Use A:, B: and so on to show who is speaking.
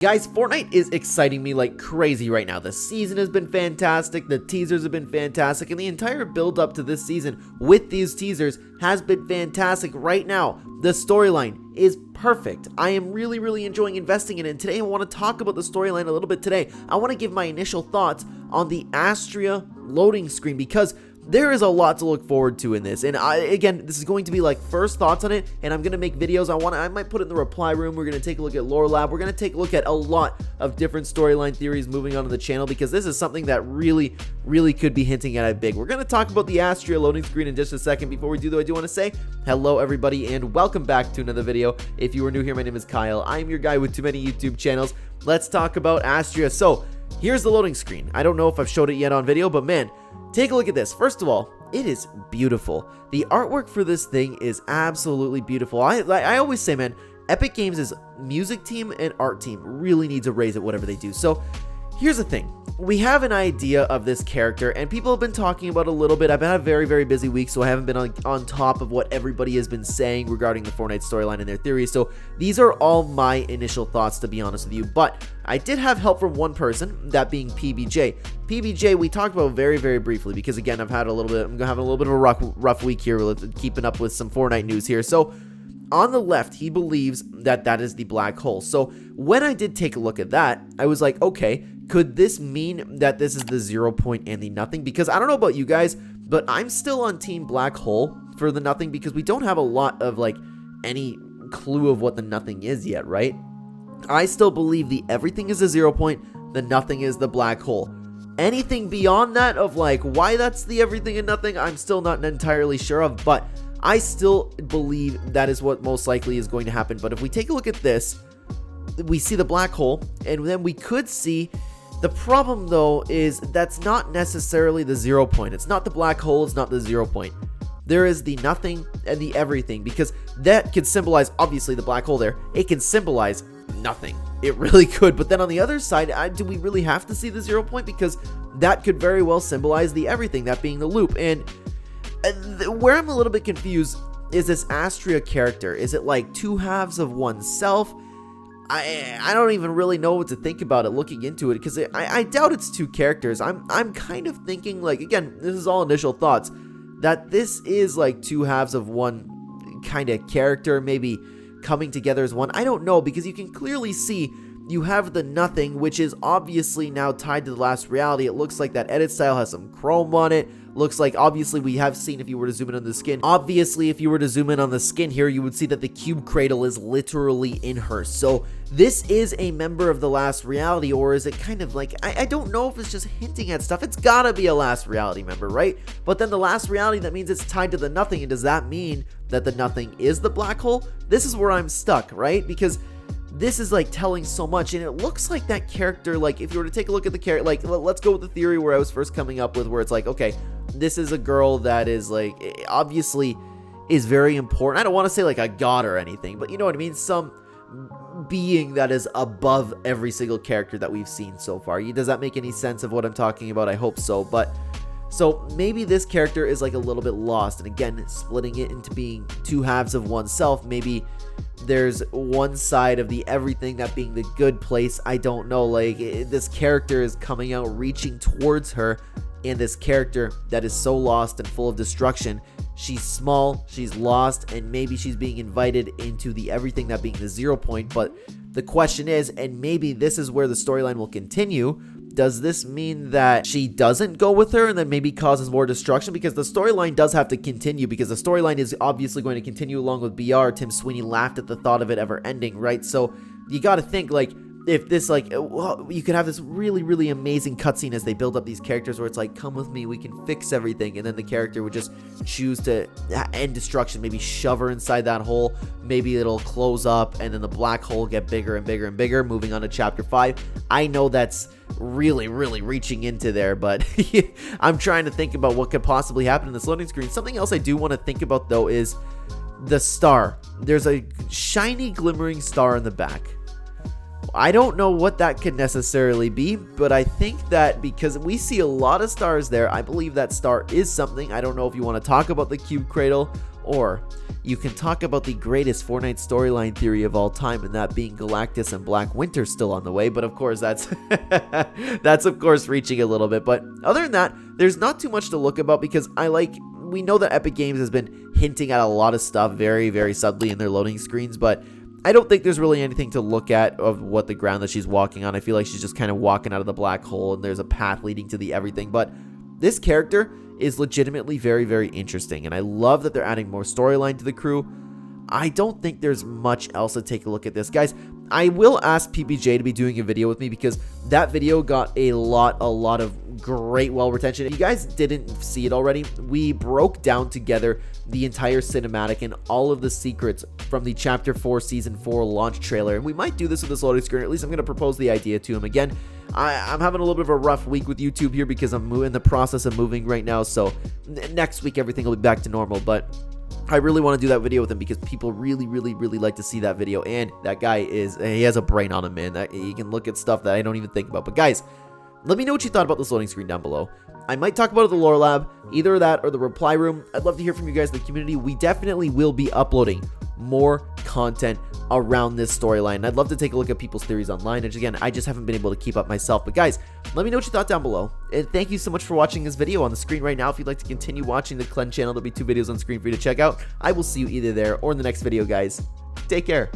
A: Guys, Fortnite is exciting me like crazy right now. The season has been fantastic, the teasers have been fantastic, and the entire build up to this season with these teasers has been fantastic. Right now, the storyline is perfect. I am really enjoying investing in it, and today I want to talk about the storyline a little bit today. I want to give my initial thoughts on the Astrea loading screen because there is a lot to look forward to in this, and again, this is going to be like first thoughts on it, and I'm going to make videos. I might put it in the reply room. We're going to take a look at Lore Lab. We're going to take a look at a lot of different storyline theories moving on to the channel because this is something that really could be hinting at it big. We're going to talk about the Astrea loading screen in just a second. Before we do though, I do want to say hello everybody and welcome back to another video. If you are new here, my name is Kyle. I'm your guy with too many YouTube channels. Let's talk about Astrea. So here's the loading screen. I don't know if I've showed it yet on video, but man, take a look at this. First of all, it is beautiful. The artwork for this thing is absolutely beautiful. I always say, man, Epic Games' music team and art team really needs a raise at whatever they do. So here's the thing. We have an idea of this character, and people have been talking about it a little bit. I've had a very busy week, so I haven't been on top of what everybody has been saying regarding the Fortnite storyline and their theories. So these are all my initial thoughts, to be honest with you. But I did have help from one person, that being PBJ. PBJ, we talked about very briefly because again, I'm having a little bit of a rough week here, keeping up with some Fortnite news here. So on the left, he believes that that is the black hole. So when I did take a look at that, I was like, okay, could this mean that this is the 0 point and the nothing? Because I don't know about you guys, but I'm still on team black hole for the nothing because we don't have a lot of like any clue of what the nothing is yet, right? I still believe the everything is a 0 point, the nothing is the black hole. Anything beyond that of like why that's the everything and nothing, I'm still not entirely sure of, but I still believe that is what most likely is going to happen. But if we take a look at this, we see the black hole, and then we could see the problem though is that's not necessarily the 0 point. It's not the black hole, it's not the 0 point. There is the nothing and the everything, because that could symbolize, obviously the black hole there, it can symbolize nothing. It really could. But then on the other side, do we really have to see the 0 point? Because that could very well symbolize the everything, that being the loop. And where I'm a little bit confused is this Astrea character. Is it like two halves of oneself? I don't even really know what to think about it looking into it, because I doubt it's two characters. I'm kind of thinking, like, again, this is all initial thoughts, that this is like two halves of one kind of character, maybe coming together as one. I don't know, because you can clearly see you have the nothing, which is obviously now tied to the last reality. It looks like that edit style has some chrome on it. Looks like, obviously, we have seen, if you were to zoom in on the skin, obviously, if you were to zoom in on the skin here, you would see that the cube cradle is literally in her. So this is a member of the last reality, or is it kind of like, I don't know if it's just hinting at stuff. It's gotta be a last reality member, right? But then the last reality, that means it's tied to the nothing, and does that mean that the nothing is the black hole? This is where I'm stuck, right? Because this is like telling so much, and it looks like that character, like if you were to take a look at the character, like let's go with the theory where I was first coming up with, where it's like, okay, this is a girl that is like, obviously is very important. I don't want to say like a god or anything, but you know what I mean? Some being that is above every single character that we've seen so far. Does that make any sense of what I'm talking about? I hope so. But so maybe this character is like a little bit lost, and again, splitting it into being two halves of oneself. Maybe there's one side of the everything, that being the good place. I don't know, like this character is coming out reaching towards her, and this character that is so lost and full of destruction, she's small, she's lost, and maybe she's being invited into the everything, that being the 0 point. But the question is, and maybe this is where the storyline will continue, does this mean that she doesn't go with her and then maybe causes more destruction? Because the storyline does have to continue, because the storyline is obviously going to continue along with BR. Tim Sweeney laughed at the thought of it ever ending, right? So you got to think, like, if this, like, well, you could have this really amazing cutscene as they build up these characters where it's like, come with me, we can fix everything, and then the character would just choose to end destruction, maybe shove her inside that hole, maybe it'll close up, and then the black hole get bigger and bigger, moving on to chapter 5. I know that's really reaching into there, but I'm trying to think about what could possibly happen in this loading screen. Something else I do want to think about though is the star. There's a shiny glimmering star in the back. I don't know what that could necessarily be, but I think that because we see a lot of stars there, I believe that star is something. I don't know if you want to talk about the cube cradle or you can talk about the greatest Fortnite storyline theory of all time, and that being Galactus and Black Winter still on the way. But of course, that's that's of course reaching a little bit. But other than that, there's not too much to look about, because we know that Epic Games has been hinting at a lot of stuff very, very subtly in their loading screens, but I don't think there's really anything to look at of what the ground that she's walking on. I feel like she's just kind of walking out of the black hole, and there's a path leading to the everything. But this character is legitimately very, very interesting, and I love that they're adding more storyline to the crew. I don't think there's much else to take a look at this. Guys, I will ask PBJ to be doing a video with me, because that video got a lot of great retention. If you guys didn't see it already, we broke down together the entire cinematic and all of the secrets from the Chapter 4 Season 4 launch trailer, and we might do this with this loading screen. At least I'm going to propose the idea to him. Again, I'm having a little bit of a rough week with YouTube here, because I'm in the process of moving right now, so next week everything will be back to normal, but I really want to do that video with him, because people really like to see that video, and that guy he has a brain on him, man. He can look at stuff that I don't even think about. But guys, let me know what you thought about this loading screen down below. I might talk about it at the Lore Lab, either that or the Reply Room. I'd love to hear from you guys in the community. We definitely will be uploading more content around this storyline. I'd love to take a look at people's theories online, and again, I just haven't been able to keep up myself. But guys, let me know what you thought down below, and thank you so much for watching this video on the screen right now. If you'd like to continue watching the Clen channel, there'll be 2 videos on screen for you to check out. I will see you either there or in the next video, guys. Take care.